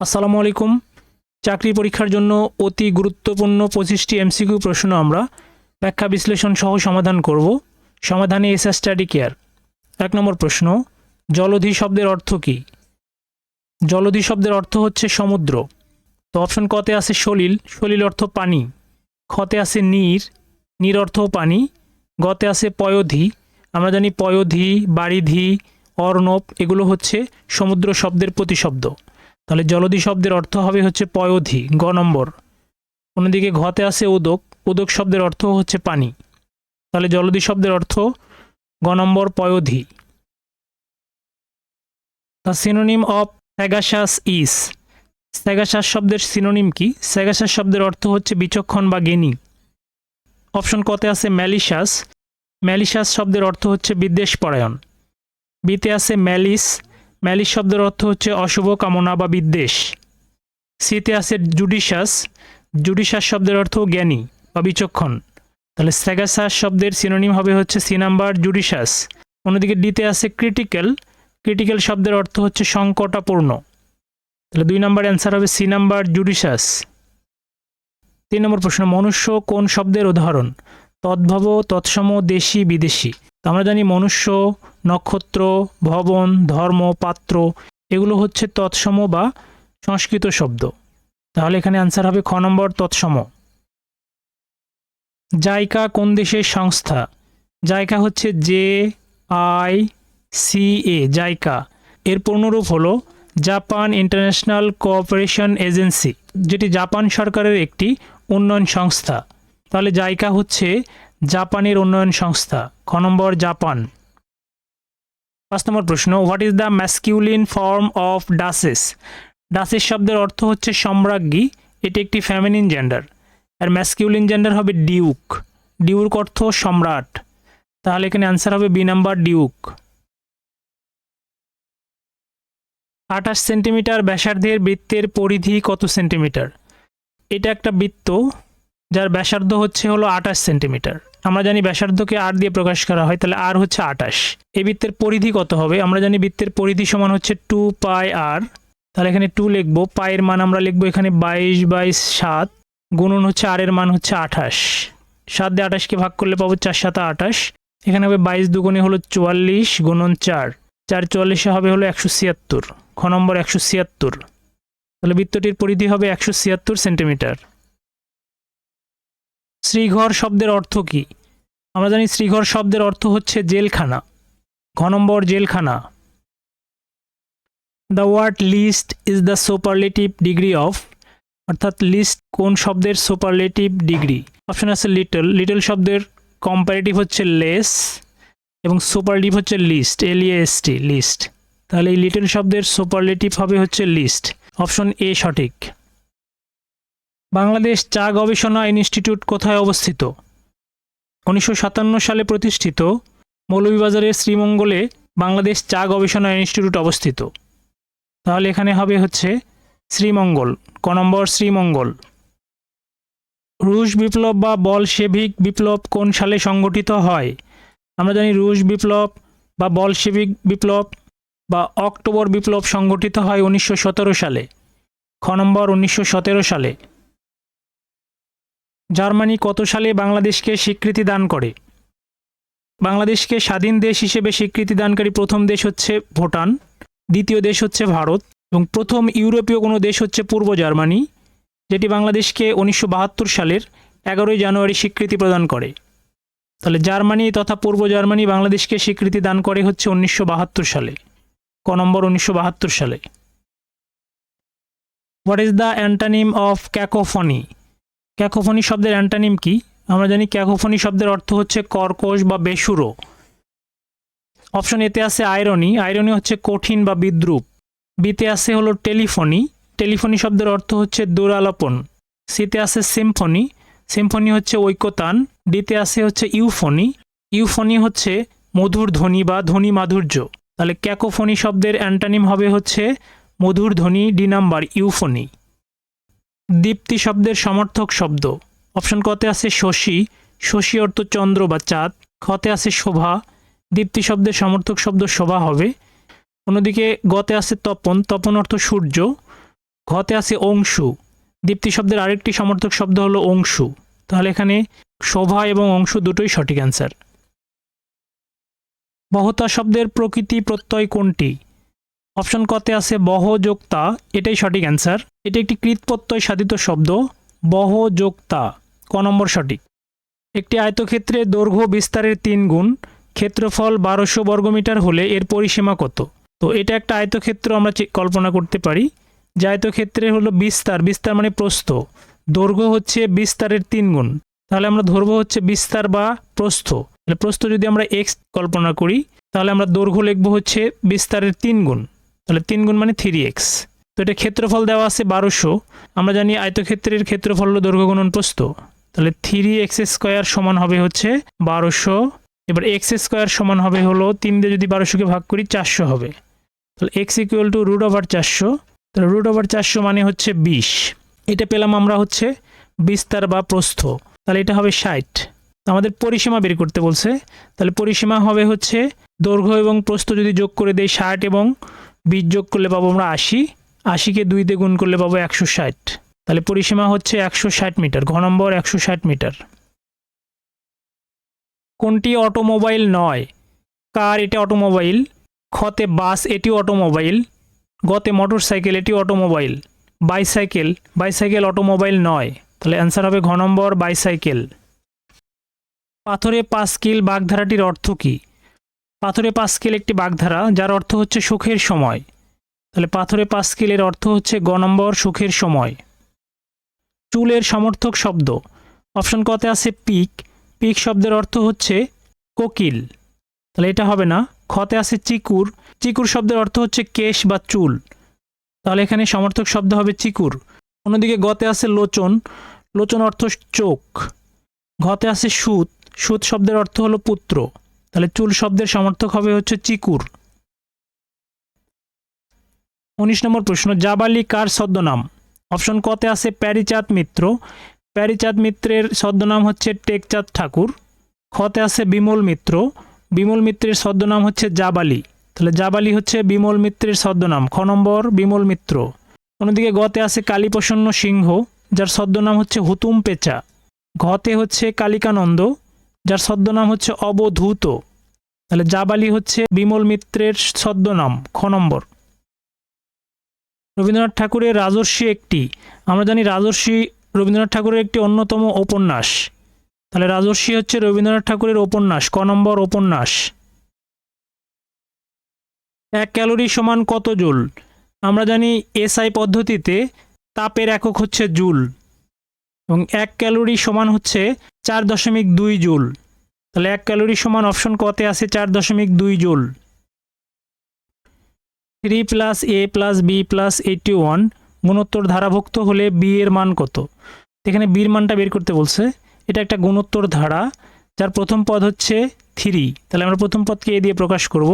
আসসালামু আলাইকুম। চাকরি পরীক্ষার জন্য অতি গুরুত্বপূর্ণ 25টি এমসিকিউ প্রশ্ন আমরা ব্যাখ্যা বিশ্লেষণ সহ সমাধান করব। সমাধানে এসএ স্টাডি কেয়ার। 1 নম্বর প্রশ্ন, জলধি শব্দের অর্থ কী? জলধি শব্দের অর্থ হচ্ছে সমুদ্র। তো অপশন কতে আছে সলিল, সলিল অর্থ পানি। খতে আছে নীর, নীর অর্থ পানি। গতে আছে পয়োধি, আমরা জানি পয়োধি, বারিধি, অর্ণব এগুলো হচ্ছে সমুদ্র শব্দের প্রতিশব্দ। তাহলে জলধি শব্দের অর্থ হবে হচ্ছে পয়োধি, গ নম্বর। অন্যদিকে ঘতে আছে উদক, উদক শব্দের অর্থ হচ্ছে পানি। তাহলে জলধি শব্দের অর্থ গ নম্বর পয়োধি। দ্য সিনোনিম অফ স্যাগাসাস ইজ, স্যাগাসাস শব্দের সিনোনিম কি? স্যাগাসাস শব্দের অর্থ হচ্ছে বিচক্ষণ বা জ্ঞানী। অপশন কতে আছে ম্যালিশাস, ম্যালিশাস শব্দের অর্থ হচ্ছে বিদ্বেষপরায়ণ। বিতে আছে ম্যালিস, ম্যালিস শব্দের অর্থ হচ্ছে অশুভ কামনা বা বিদ্বেষ। সিতে আছে জুডিশাস, জুডিশাস শব্দের অর্থ জ্ঞানী বা বিচক্ষণ। তাহলে স্যাগাসাস শব্দের সিনোনিম হবে হচ্ছে সি নাম্বার জুডিশাস। অন্যদিকে ডিতে আছে ক্রিটিক্যাল, ক্রিটিক্যাল শব্দের অর্থ হচ্ছে সংকটাপূর্ণ। তাহলে 2 নম্বর অ্যান্সার হবে সি নাম্বার জুডিশাস। 3 নম্বর প্রশ্ন, মনুষ্য কোন শব্দের উদাহরণ? তদ্ভব, তৎসম, দেশি, বিদেশি। তো আমরা জানি মনুষ্য, নক্ষত্র, ভবন, ধর্ম, পাত্র এগুলো হচ্ছে তৎসম বা সংস্কৃত শব্দ। তাহলে এখানে অ্যান্সার হবে খ নম্বর তৎসম। জাইকা কোন দেশের সংস্থা? জাইকা হচ্ছে JICA, জাইকা। এর পূর্ণরূপ হলো জাপান ইন্টারন্যাশনাল কোঅপারেশন এজেন্সি, যেটি জাপান সরকারের একটি উন্নয়ন সংস্থা। তাহলে জাইকা হচ্ছে জাপানের উন্নয়ন সংস্থা, খ নম্বর জাপান। 5 নম্বর প্রশ্ন, what is the masculine form of ডাসেস? ডাসেস শব্দের অর্থ হচ্ছে সম্রাজ্ঞী, এটি একটি ফেমিনিন জেন্ডার। আর ম্যাসকিউলিন জেন্ডার হবে ডিউক, ডিউক অর্থ সম্রাট। তাহলে এখানে অ্যান্সার হবে বি নাম্বার ডিউক। 28 সেন্টিমিটার ব্যাসার্ধের বৃত্তের পরিধি কত সেন্টিমিটার? এটা একটা বৃত্ত যার ব্যাসার্ধ হলো 28 সেন্টিমিটার। আমরা জানি ব্যাসার্ধকে আর দিয়ে প্রকাশ করা হয়, তাহলে আর হচ্ছে 28। এই বৃত্তের পরিধি কত হবে? আমরা জানি বৃত্তের পরিধি সমান হচ্ছে 2 পাই আর। তাহলে এখানে 2 লিখবো, পায়ের মান আমরা লিখবো এখানে 22/7, গুণন হচ্ছে আর এর মান হচ্ছে 28। 7 দিয়ে 28কে ভাগ করলে পাবো 4 7 28। এখানে হবে 22 দুগুণে হলো 44 গুণন 4, 4 44 হবে হলো 176, খ নম্বর 176। তাহলে বৃত্তটির পরিধি হবে 176 সেন্টিমিটার। শ্রীঘর শব্দের অর্থ কি? আমরা জানি শ্রীঘর শব্দের অর্থ হচ্ছে জেলখানা, ঘ নম্বর জেলখানা। The word least is the superlative degree of, অর্থাৎ লিস্ট কোন শব্দের সুপারলেটিভ ডিগ্রি? অপশন আছে লিটল, লিটল শব্দের কম্পারেটিভ হচ্ছে লেস এবং সুপারলেটিভ হচ্ছে লিস্ট, LEST, লিস্ট। তাহলে এই লিটল শব্দের সুপারলেটিভ হবে হচ্ছে লিস্ট, অপশন এ সঠিক। বাংলাদেশ চা গবেষণা ইনস্টিটিউট কোথায় অবস্থিত? 1957 সালে প্রতিষ্ঠিত মৌলভীবাজারের শ্রীমঙ্গলে বাংলাদেশ চা গবেষণা ইনস্টিটিউট অবস্থিত। তাহলে এখানে হবে হচ্ছে শ্রীমঙ্গল, ক নম্বর শ্রীমঙ্গল। রুশ বিপ্লব বা বলশেভিক বিপ্লব কোন সালে সংগঠিত হয়? আমরা জানি রুশ বিপ্লব বা বলশেভিক বিপ্লব বা অক্টোবর বিপ্লব সংগঠিত হয় 1917 সালে, খ নম্বর 1917 সালে। জার্মানি কত সালে বাংলাদেশকে স্বীকৃতি দান করে? বাংলাদেশকে স্বাধীন দেশ হিসেবে স্বীকৃতি দানকারী প্রথম দেশ হচ্ছে ভুটান, দ্বিতীয় দেশ হচ্ছে ভারত এবং প্রথম ইউরোপীয় কোনো দেশ হচ্ছে পূর্ব জার্মানি, যেটি বাংলাদেশকে 1972 সালের 11 জানুয়ারি স্বীকৃতি প্রদান করে। তাহলে জার্মানি তথা পূর্ব জার্মানি বাংলাদেশকে স্বীকৃতি দান করে হচ্ছে 1972 সালে, ক নম্বর 1972 সালে। What is the antonym of cacophony? Cacophony শব্দের অ্যান্টানিম কি? আমরা জানি ক্যাকোফনি শব্দের অর্থ হচ্ছে কর্কশ বা বেসুরো। অপশন এতে আছে আইরনি, আইরনি হচ্ছে কঠিন বা বিদ্রূপ। বিতে আছে হলো টেলিফনি, টেলিফনি শব্দের অর্থ হচ্ছে দুরালাপন। সিতে আছে সিম্ফনি, সিম্ফনি হচ্ছে ঐকতান। ডিতে আছে হচ্ছে ইউফনি, ইউফনি হচ্ছে মধুর ধ্বনি বা ধ্বনি মাধুর্য। তাহলে ক্যাকোফনি শব্দের অ্যান্টানিম হবে হচ্ছে মধুর ধ্বনি, ডি নাম্বার ইউফনি। দীপ্তি শব্দের সমর্থক শব্দ? অপশন কতে আছে শশী, শশী অর্থ চন্দ্র বা চাঁদ। খতে আছে শোভা, দীপ্তি শব্দের সমর্থক শব্দ শোভা হবে। অন্যদিকে গতে আছে তপন, তপন অর্থ সূর্য। ঘতে আছে অংশু, দীপ্তি শব্দের আরেকটি সমর্থক শব্দ হলো অংশু, তাহলে এখানে শোভা এবং অংশু দুটোই সঠিক অ্যান্সার। বহতা শব্দের প্রকৃতি প্রত্যয় কোনটি? অপশন কতে আছে বহ যোগ তা, এটাই সঠিক অ্যান্সার। এটি একটি কৃৎ প্রত্যয় সাধিত শব্দ, বহ যোগ তা, ক নম্বর সঠিক। একটি আয়তক্ষেত্রে দৈর্ঘ্য বিস্তারের 3 গুণ, ক্ষেত্রফল 1200 বর্গমিটার হলে এর পরিসীমা কত? তো এটা একটা আয়তক্ষেত্র আমরা কল্পনা করতে পারি, যে আয়তক্ষেত্রের হলো বিস্তার, বিস্তার মানে প্রস্থ, দৈর্ঘ্য হচ্ছে বিস্তারের 3 গুণ, তাহলে আমরা ধরবো হচ্ছে বিস্তার বা প্রস্থ। তাহলে প্রস্থ যদি আমরা x কল্পনা করি, তাহলে আমরা দৈর্ঘ্য লিখবো হচ্ছে বিস্তারের 3 গুণ, তাহলে 3 গুণ মানে 3x। তো এটা ক্ষেত্রফল দেওয়া আছে 1200, আমরা জানি আয়তক্ষেত্রের ক্ষেত্রফল হলো দৈর্ঘ্য গুণন প্রস্থ, তাহলে 3x স্কোয়ার সমান হবে হচ্ছে 1200। এবার এক্স স্কোয়ার সমান হবে হলো 3 দিয়ে যদি 1200কে ভাগ করি 400 হবে, তাহলে x ইকুয়াল টু √400, তাহলে √400 মানে হচ্ছে 20। এটা পেলাম আমরা হচ্ছে বিস্তার বা প্রস্থ, তাহলে এটা হবে 60। আমাদের পরিসীমা বের করতে বলছে, তাহলে পরিসীমা হবে হচ্ছে দৈর্ঘ্য এবং প্রস্থ যদি যোগ করে দেই 60 এবং 20 যোগ করলে পাবো আমরা 80, 80কে 2 দিয়ে গুণ করলে পাবো 160, তাহলে পরিসীমা হচ্ছে 160 মিটার, ঘ নম্বর 160 মিটার। কোনটি অটোমোবাইল নয়? কার, এটা অটোমোবাইল। খতে বাস, এটি অটোমোবাইল। গতে মোটরসাইকেল, এটি অটোমোবাইল। বাইসাইকেল, বাইসাইকেল অটোমোবাইল নয়, তাহলে অ্যান্সার হবে ঘ নম্বর বাইসাইকেল। পাথরে পাঁচকিল বাগধারাটির অর্থ কী? পাথরে পাঁচকিল একটি বাগধারা যার অর্থ হচ্ছে সুখের সময়, তাহলে পাথরে পাঁচকিলের অর্থ হচ্ছে গ নম্বর সুখের সময়। চুলের সমর্থক শব্দ, অপশন কতে আছে পিক, পিক শব্দের অর্থ হচ্ছে কোকিল, তাহলে এটা হবে না। খতে আছে চিকুর, চিকুর শব্দের অর্থ হচ্ছে কেশ বা চুল, তাহলে এখানে সমর্থক শব্দ হবে চিকুর। অন্যদিকে গতে আছে লোচন, লোচন অর্থ চোখ। ঘতে আছে সুত, সুত শব্দের অর্থ হলো পুত্র, তাহলে চুল শব্দের সমর্থক হবে হচ্ছে চিকুর। 19 নম্বর প্রশ্ন, জাবালি কার ছদ্মনাম? অপশন কতে আছে প্যারীচাঁদ মিত্র, প্যারীচাঁদ মিত্রের ছদ্মনাম হচ্ছে টেকচাঁদ ঠাকুর। খতে আছে বিমল মিত্র, বিমল মিত্রের ছদ্মনাম হচ্ছে জাবালি, তাহলে জাবালি হচ্ছে বিমল মিত্রের ছদ্মনাম, খ নম্বর বিমল মিত্র। অন্যদিকে গতে আছে কালীপ্রসন্ন সিংহ, যার ছদ্মনাম হচ্ছে হুতুম পেঁচা। ঘতে হচ্ছে কালিকানন্দ, যার ছদ্মনাম হচ্ছে অবধূত, তাহলে জাবালি হচ্ছে বিমল মিত্রের ছদ্মনাম, খ নম্বর। রবীন্দ্রনাথ ঠাকুরের রাজর্ষি একটি, আমরা জানি রাজর্ষি রবীন্দ্রনাথ ঠাকুরের একটি অন্যতম উপন্যাস, তাহলে রাজর্ষি হচ্ছে রবীন্দ্রনাথ ঠাকুরের উপন্যাস, ক নম্বর উপন্যাস। 1 ক্যালোরি সমান কত জুল? আমরা জানি এসআই পদ্ধতিতে তাপের একক হচ্ছে জুল, এবং 1 ক্যালোরি সমান হচ্ছে 4.2 জুল, তাহলে 1 ক্যালোরি সমান অপশন কতে আছে 4.2 জুল। 3 + a + b + 81 গুণোত্তর ধারাভুক্ত হলে বি এর মান কত? এখানে বির মানটা বের করতে বলছে। এটা একটা গুণোত্তর ধারা যার প্রথম পদ হচ্ছে 3, তাহলে আমরা প্রথম পদকে এ দিয়ে প্রকাশ করব।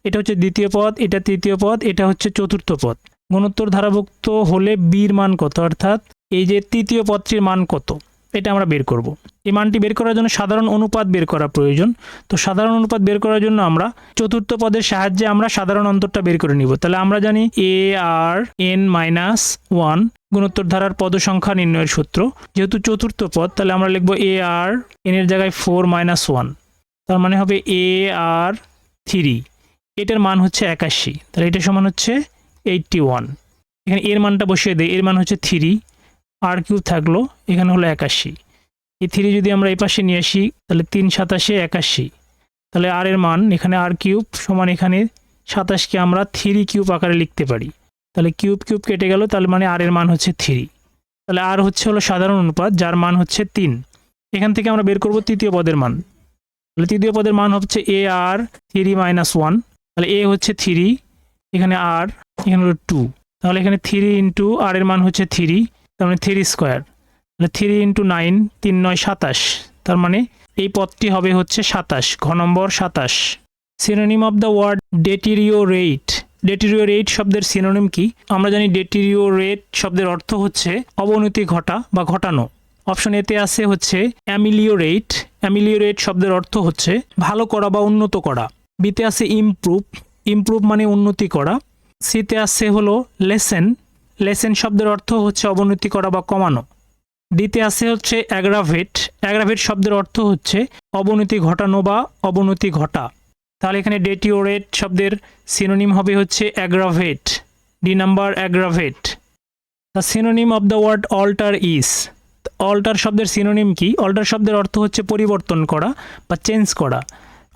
এটা হচ্ছে দ্বিতীয় পদ, এটা তৃতীয় পদ, এটা হচ্ছে চতুর্থ পদ। গুণোত্তর ধারাভুক্ত হলে বির মান কত, অর্থাৎ এই যে তৃতীয় পদটির মান কত, এটা আমরা বের করব। এই মানটি বের করার জন্য সাধারণ অনুপাত বের করা প্রয়োজন। তো সাধারণ অনুপাত বের করার জন্য আমরা চতুর্থ পদের সাহায্যে আমরা সাধারণ অন্তরটা বের করে নিব। তাহলে আমরা জানি ARn-1 গুণোত্তর ধারার পদ সংখ্যা নির্ণয়ের সূত্র। যেহেতু চতুর্থ পদ, তাহলে আমরা লিখব AR n এর জায়গায় 4 - 1, তার মানে হবে AR3, এটার মান হচ্ছে 81, তাহলে এটা সমান হচ্ছে 81। এখানে এর মানটা বসিয়ে দেই, এর মান হচ্ছে 3, আর কিউব থাকলো, এখানে হলো 81। এই 3 যদি আমরা এই পাশে নিয়ে আসি, তাহলে 3 × 7 = 81, তাহলে আর এর মান এখানে আর কিউব সমান এখানে 27কে আমরা 3 কিউব আকারে লিখতে পারি, তাহলে কিউব কিউব কেটে গেল, তাহলে মানে আর এর মান হচ্ছে 3। তাহলে আর হচ্ছে হলো সাধারণ অনুপাত যার মান হচ্ছে 3। এখান থেকে আমরা বের করব তৃতীয় পদের মান, তাহলে তৃতীয় পদের মান হচ্ছে AR3 - 1, তাহলে এ হচ্ছে 3, এখানে আর, এখানে হলো 2, তাহলে এখানে 3 × আর এর মান হচ্ছে 3, তার মানে 3 স্কোয়ার, তাহলে 3 × 9, 3 × 9 = 27, তার মানে এই পদটি হবে হচ্ছে 27, ঘ নম্বর 27। সিনোনিম অফ দ্য ওয়ার্ড ডেটিরিওরেট, ডেটিরিওরেট শব্দের সিনোনিম কি? আমরা জানি ডেটিরিওরেট শব্দের অর্থ হচ্ছে অবনতি ঘটা বা ঘটানো। অপশন এতে আছে হচ্ছে অ্যামিলিওরেট, অ্যামিলিওরেট শব্দের অর্থ হচ্ছে ভালো করা বা উন্নত করা। বিতে আছে ইমপ্রুভ, ইমপ্রুভ মানে উন্নতি করা। সিতে আছে হলো লেসেন, লেসেন শব্দের অর্থ হচ্ছে অবনতি করা বা কমানো। ডিতে আছে হচ্ছে অ্যাগ্রাভেট। অ্যাগ্রাভেট শব্দের অর্থ হচ্ছে অবনতি ঘটানো বা অবনতি ঘটা। তাহলে এখানে ডেটিওরেট শব্দের সিনোনিম হবে হচ্ছে aggravate. D number aggravate. The synonym of the word alter is. Alter শব্দের সিনোনিম কি? অল্টার শব্দের অর্থ হচ্ছে পরিবর্তন করা বা চেঞ্জ করা।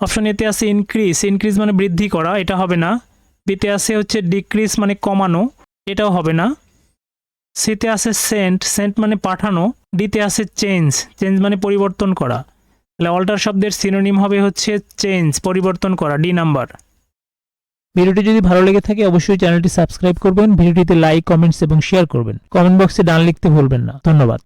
অপশন এতে আছে ইনক্রিজ। ইনক্রিজ মানে বৃদ্ধি করা, এটা হবে না। বিতে আছে হচ্ছে ডিক্রিজ মানে কমানো, এটাও হবে না। সিতে আছে সেন্ট। সেন্ট মানে পাঠানো। ডিতে আছে চেঞ্জ। চেঞ্জ মানে পরিবর্তন করা। তাহলে অল্টার শব্দের সিনোনিম হবে হচ্ছে চেঞ্জ, পরিবর্তন করা। D number. ভিডিওটি যদি ভালো লেগে থাকে অবশ্যই চ্যানেলটি সাবস্ক্রাইব করবেন, ভিডিওটিতে লাইক, কমেন্টস এবং শেয়ার করবেন। কমেন্ট বক্সে ডান লিখতে ভুলবেন না। ধন্যবাদ।